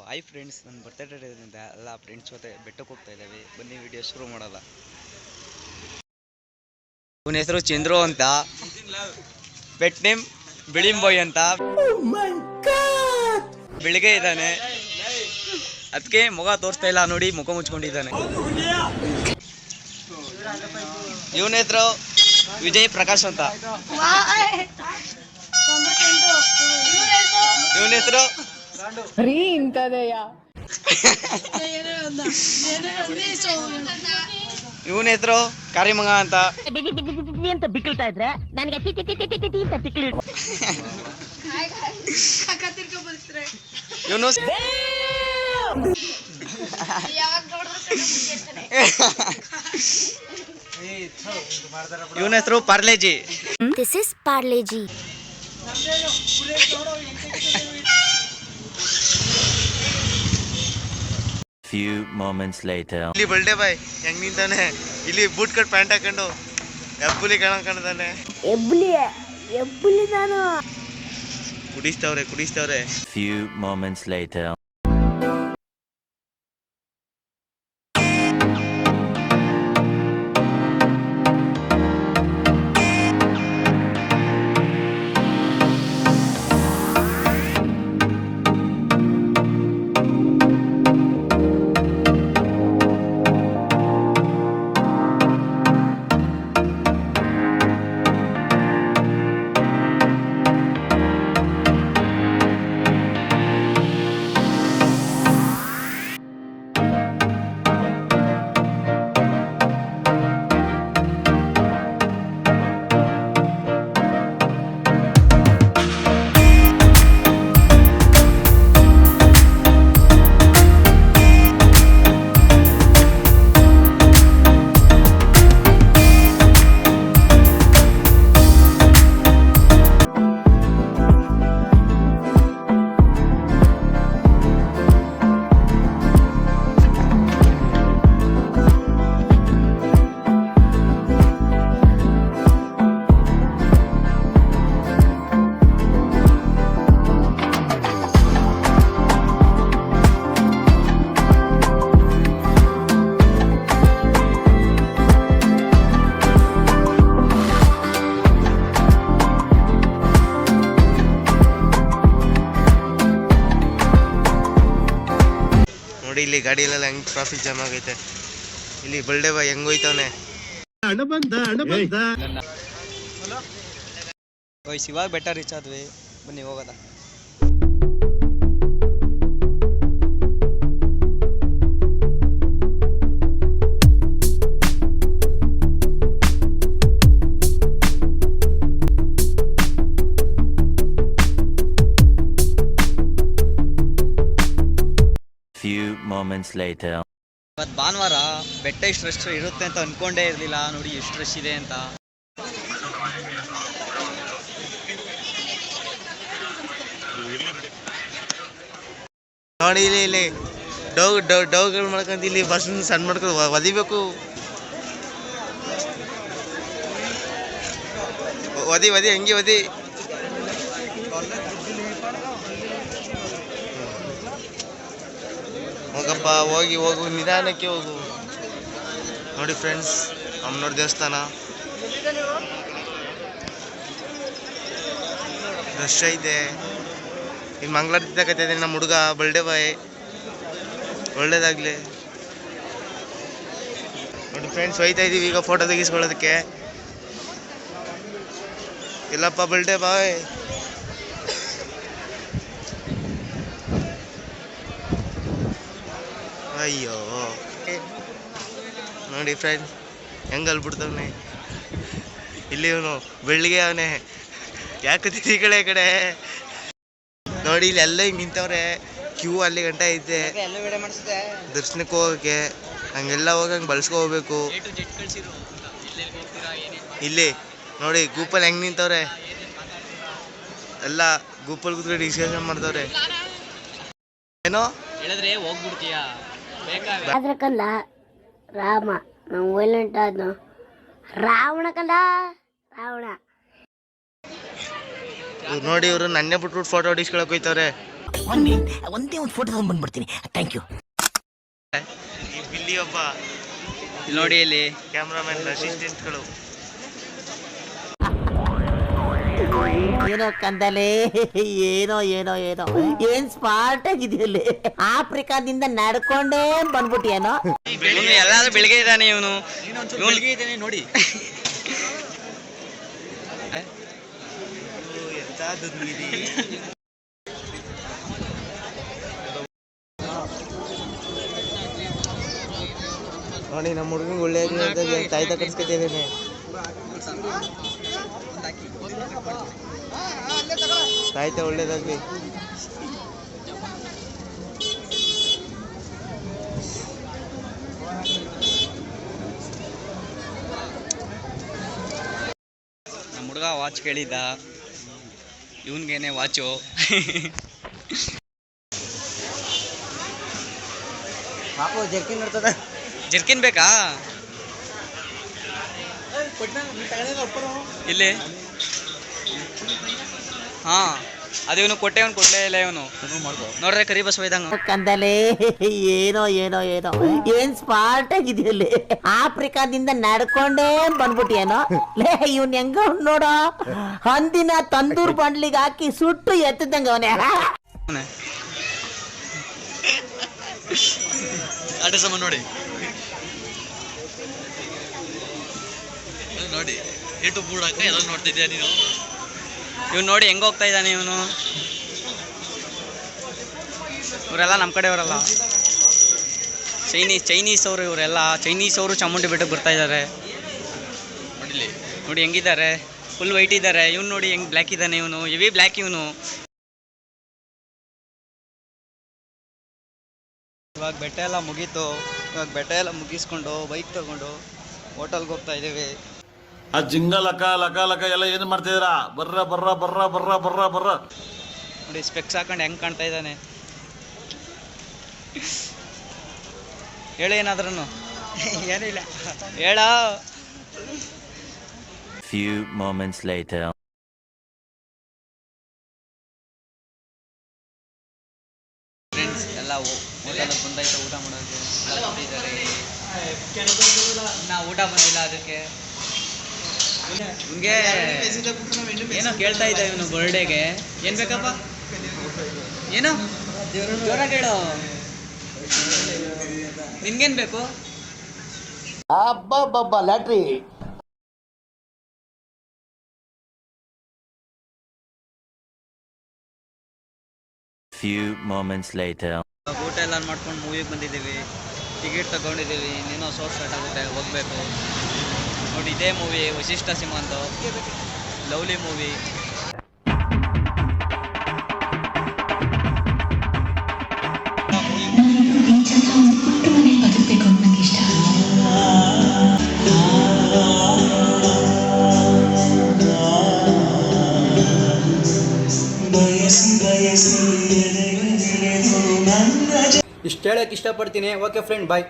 Hi friends, ನನ್ನ birthday ಡೇದಿಂದ ಎಲ್ಲ friends ಜೊತೆ ಬೆಟ್ಟಕ್ಕೆ ಹೋಗ್ತಾ ಇದ್ದೇವೆ. ಬನ್ನಿ ವಿಡಿಯೋ ಶುರು ಮಾಡೋಲ್ಲ. ಇವನ ಹೆಸರು ಚಂದ್ರು ಅಂತ, ಬೆಟ್ ನೇಮ್ ಬಿಳಿಂಬಾಯ್ ಅಂತ. ಬೆಳಿಗ್ಗೆ ಇದ್ದಾನೆ, ಅದಕ್ಕೆ ಮುಖ ತೋರಿಸ್ತಾ ಇಲ್ಲ ನೋಡಿ, ಮುಖ ಮುಚ್ಕೊಂಡಿದ್ದಾನೆ. ಇವನ ಹೆಸರು ವಿಜಯ್ ಪ್ರಕಾಶ್ ಅಂತ. ಇವನ ಹೆಸರು ಇವನ ಹೆಸರು ಕಾರಿಮಂಗ ಅಂತ. ಬಿಕ್ಕಳ್ತಾ ಇದ್ರೆ ನನಗೆ ಇವನು ಇವನ ಹೆಸರು Parle-G. This is Parle-G. Few moments later. ಇಲ್ಲಿ ಬರ್ಡೇ ಬಾಯ್ ಹೆಂಗ್ ನಿಂತಾನೆ, ಇಲ್ಲಿ ಬೂಟ್ ಕಟ್ ಪ್ಯಾಂಟ್ ಹಾಕೊಂಡು ಎಬ್ಬುಲಿ ಕಾಣ್ತಾನೆ. ಎಬ್ಬುಲಿ ನಾನು ಕುಡಿಸ್ತವ್ರೆ. Few moments later. ನೋಡಿ ಇಲ್ಲಿ ಗಾಡಿಯಲ್ಲೆಲ್ಲ ಹೆಂಗ್ ಟ್ರಾಫಿಕ್ ಜಾಮ್ ಆಗೈತೆ. ಇಲ್ಲಿ ಬರ್ಡೇ ಬಾಯ್ ಹೆಂಗ್ ಹೋಯ್ತವನೆ. ಇವಾಗ ಬೆಟ್ಟ ರೀಚ್ ಆದ್ವಿ, ಬನ್ನಿ ಹೋಗೋದ. Few moments later. ಇವತ್ತು ಭಾನುವಾರ, ಬೆಟ್ಟ ಇಷ್ಟು ರಶ್ ಇರುತ್ತೆ ಅಂತ ಅನ್ಕೊಂಡೇ ಇರಲಿಲ್ಲ. ನೋಡಿ ಎಷ್ಟು ರಶ್ ಇದೆ ಅಂತ. ನೋಡಿ ಇಲ್ಲಿ ಡೌಗಳು ಮಾಡ್ಕೊಂತ ಇಲ್ಲಿ ಬಸ್ ಸಣ್ಣ ಮಾಡ್ಕೊಂಡು ಒದಿಬೇಕು. ಒದಿ ಹಂಗೆ ಒದಿ. ಹೋಗಪ್ಪ, ಹೋಗು, ನಿಧಾನಕ್ಕೆ ಹೋಗು. ನೋಡಿ ಫ್ರೆಂಡ್ಸ್, ಅಮ್ಮನವ್ರ ದೇವಸ್ಥಾನ ರಶ್ ಐತೆ. ಇಲ್ಲಿ ಮಂಗಳಾರತಿ ತಗತ್ತಿದೆ ನಮ್ಮ ಹುಡುಗ ಬರ್ಡೇ ಬಾಯ್, ಒಳ್ಳೇದಾಗ್ಲಿ. ನೋಡಿ ಫ್ರೆಂಡ್ಸ್, ಹೋಯ್ತಾ ಇದೀವಿ ಈಗ ಫೋಟೋ ತೆಗಿಸ್ಕೊಳ್ಳೋದಕ್ಕೆ. ಇಲ್ಲಪ್ಪ ಬರ್ಡೇ ಬಾಯ್. ಅಯ್ಯೋ ನೋಡಿ ಫ್ರೆಂಡ್ಸ್ ಹೆಂಗೆ ಅಲ್ಬಿಡ್ತವನೆ. ಇಲ್ಲಿ ಇವನು ಬೆಳ್ಳಿಗೆ ಅವನೇ, ಯಾಕೆ ಈ ಕಡೆ ನೋಡಿ ಇಲ್ಲಿ ಎಲ್ಲ ಹಿಂಗೆ ನಿಂತವ್ರೆ. ಕ್ಯೂ ಅಲ್ಲಿ ಗಂಟೆ ಐತೆ ದರ್ಶನಕ್ಕೆ ಹೋಗಕ್ಕೆ. ಹಂಗೆಲ್ಲ ಹೋಗಂಗೆ ಬಳಸ್ಕೊ ಹೋಗ್ಬೇಕು. ಇಲ್ಲಿ ನೋಡಿ ಗೂಪಲ್ಲಿ ಹೆಂಗೆ ನಿಂತವ್ರೆ, ಎಲ್ಲ ಗೂಪಲ್ಲಿ ಕೂತ್ಕೊಂಡು ಡಿಸ್ಕಷನ್ ಮಾಡ್ತವ್ರೆ. ಏನೋ ಹೇಳಿದ್ರೆ ಹೋಗ್ಬಿಡ್ತೀಯಾ? ಅದ್ರಕಲ್ಲ ರಾಮ, ನಾವು ವೈಲೆಂಟ್ ಆದ್ನು. ರಾವಣ ಕಲ್ಲ ರಾವಣ. ನೋಡಿ ಇವರು ನನ್ನೇ ಬಿಟ್ಬಿಟ್ಟು ಫೋಟೋ ಹೊಡಿಸ್ಕೊಳಕ್ ಹೋಯ್ತವ್ರೆ. ಒಂದೇ ಒಂದು ಫೋಟೋ ತಗೊಂಡು ಬಂದ್ಬಿಡ್ತೀನಿ. Thank you. ಈ ಬಿಲ್ಲಿ ಒಬ್ಬ ಇಲ್ಲಿ ನೋಡಿ ಇಲ್ಲಿ ಕ್ಯಾಮ್ರಾಮನ್ ಅಸಿಸ್ಟೆಂಟ್ಗಳು. ಏನೋ ಕಂದಲೆ, ಏನೋ ಏನೋ ಏನೋ ಏನ್ ಸ್ಮಾರ್ಟ್ ಆಗಿದೆಯಲ್ಲಿ. ಆಫ್ರಿಕಾದಿಂದ ನಡ್ಕೊಂಡೇ ಬಂದ್ಬಿಟ್ಟಿಯೇನೋ. ಇವನು ಎಲ್ಲಾದ್ರೂ ಬೆಳಿಗ್ಗೆ ಇದ್ದಾನೆ ಇವನು. ಬೆಳಿಗ್ಗೆ ಇದ್ದಾನೆ ನೋಡಿ. ಎಂತಾದು ನೀರಿ. ನೋಡಿ ನಮ್ಮ ಹುಡುಗಂಗೆ ಒಳ್ಳೆ ತಾಯ್ತ ಕಟ್ಸ್ಕೊತಿದ್ದೇನೆ. ತಾಯ್ತ ಒಳ್ಳೇದಾಗ್ಲಿ. ನಮ್ಮ ಹುಡುಗ ವಾಚ್ ಕೇಳಿದ್ದ, ಇವನ್ಗೇನೆ ವಾಚು. ಪಾಪು ಜರ್ಕಿನ್ ಇರ್ತದ. ಜರ್ಕಿನ್ ಬೇಕಾ? ಇಲ್ಲಿ ಹಾ ಅದು ಇವನು ಕೊಟ್ಟೆ, ಇವನು ಕೊಡ್ಲೇ ಇಲ್ಲ ಇವನು. ನೋಡ್ರೆ ಕರಿ ಬಸವ ಇದ್ದಂಗ. ಕಂದಲೆ, ಏನೋ ಏನೋ ಏನೋ ಏನ್ ಸ್ಮಾರ್ಟ್ ಆಗಿದೆಯಲ್ಲಿ. ಆಫ್ರಿಕಾದಿಂದ ನಡ್ಕೊಂಡೇ ಬಂದ್ಬಿಟ್ಟಿಯೇನೋ. ಲೇ ಇವ್ನ್ ಹೆಂಗ ನೋಡೋ, ಹಂದಿನ ತಂದೂರ್ ಬಂಡ್ಲಿಗೆ ಹಾಕಿ ಸುಟ್ಟು ಎತ್ತದಂಗ ಅವನೇ. ಆಟ ಸಮ ನೋಡಿ ನೋಡಿ ಯೂಟ್ಯೂಬ್ ಬೂಡಾಕ ಎಲ್ಲ ನೋಡ್ತಿದ್ಯಾ ನೀನು. ಇವನು ನೋಡಿ ಹೆಂಗ ಹೋಗ್ತಾ ಇದ್ದಾನೆ ಇವನು. ಇವರೆಲ್ಲ ನಮ್ಮ ಕಡೆಯವರಲ್ಲ, ಚೈನೀಸ್ ಅವರು. ಇವರೆಲ್ಲ ಚೈನೀಸ್ ಅವರು ಚಾಮುಂಡಿ ಬೆಟ್ಟಕ್ಕೆ ಬರ್ತಾ ಇದ್ದಾರೆ. ನೋಡಿಲಿ ನೋಡಿ ಹೆಂಗಿದ್ದಾರೆ, ಫುಲ್ ವೈಟ್ ಇದ್ದಾರೆ. ಇವನು ನೋಡಿ ಹೆಂಗ್ ಬ್ಲ್ಯಾಕ್ ಇದ್ದಾನೆ ಇವನು, ಹೆವಿ ಬ್ಲ್ಯಾಕ್ ಇವನು. ಇವಾಗ ಬೆಟ್ಟ ಎಲ್ಲ ಮುಗೀತು. ಇವಾಗ ಬೆಟ್ಟ ಎಲ್ಲ ಮುಗಿಸ್ಕೊಂಡು ಬೈಕ್ ತಗೊಂಡು ಹೋಟೆಲ್ಗೆ ಹೋಗ್ತಾ ಇದ್ದೀವಿ. ಆ ಜಿಂಗ ಲಕ ಲಕ ಲಕ ಎಲ್ಲ ಏನು ಮಾಡ್ತಿದ್ದೀರಾ? ಬರ್ರ ಬರ್ರ ಬರ್ರ ಬರ್ರ ಬರ್ರ ಬರ್ರ. ನೋಡಿ ಸ್ಪೆಕ್ಸ್ ಹಾಕೊಂಡು ಹೆಂಗೆ ಕಾಣ್ತಾ ಇದ್ದಾನೆ. ಹೇಳು ಏನಾದ್ರೂ. ಏನಿಲ್ಲ ಹೇಳ. Few moments later. ಫ್ರೆಂಡ್ಸ್ ಎಲ್ಲ ಹೋಟೆಲ್ಗೆ ಬಂದಾಯ್ತು ಊಟ ಮಾಡೋಕ್ಕೆ. ಎಲ್ಲ ಕೊಟ್ಟಿದ್ದಾರೆ. ನಾ ಊಟ ಬಂದಿಲ್ಲ ಅದಕ್ಕೆ. ನಿಮಗೆ ಏನೋ ಕೇಳ್ತಾ ಇದ್ದ ಇವನು ಬರ್ಡೇಗೆ. ಏನು ಬೇಕಪ್ಪ? ಏನು ಜೋರಾಗಿ ಹೇಳು. ನಿನ್ಗೇನು ಬೇಕು? ಅಬ್ಬಬ್ಬಬ್ಬ ಲ್ಯಾಟ್ರಿ. Few moments later. ಊಟ ಎಲ್ಲ ಮಾಡ್ಕೊಂಡು ಮೂವಿಗೆ ಬಂದಿದ್ದೀವಿ. ಟಿಕೆಟ್ ತಗೊಂಡಿದ್ದೀವಿ. ಇನ್ನೇನೋ ಶೋ ಸ್ಟಾರ್ಟ್ ಆಗುತ್ತೆ, ಹೋಗಬೇಕು. ನೋಡಿ ಇದೇ ಮೂವಿ ವಶಿಷ್ಠ ಸಿಂಹಂದು ಲವ್ಲಿ ಮೂವಿ. ಬದುಕಬೇಕು ಅಂತ ನಂಗೆ ಇಷ್ಟ. ಇಷ್ಟು ಹೇಳಕ್ಕೆ ಇಷ್ಟಪಡ್ತೀನಿ. ಓಕೆ ಫ್ರೆಂಡ್, ಬಾಯ್.